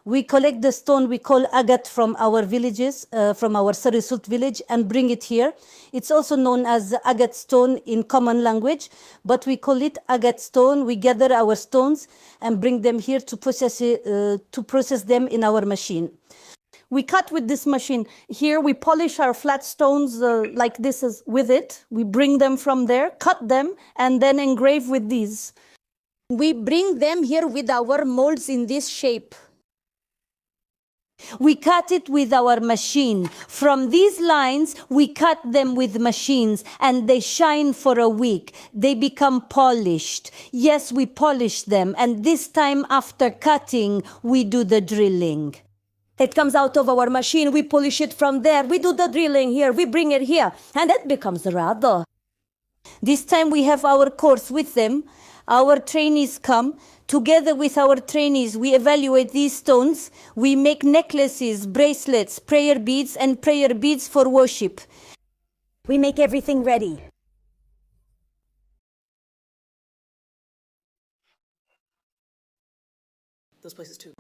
We collect the stone we call agate from our villages, from our Sarısult village, and bring it here. It's also known as agate stone in common language, but we call it agate stone. We gather our stones and bring them here to process them in our machine. We cut with this machine. Here we polish our flat stones like this is with it. We bring them from there, cut them, and then engrave with these. We bring them here with our molds in this shape. We cut it with our machine. From these lines, we cut them with machines and they shine for a week. They become polished. Yes, we polish them, and this time after cutting, we do the drilling. It comes out of our machine, we polish it from there, we do the drilling here, we bring it here, and it becomes rada. This time we have our course with them. Our trainees come. Together with our trainees, we evaluate these stones. We make necklaces, bracelets, prayer beads, and prayer beads for worship. We make everything ready. Those places too.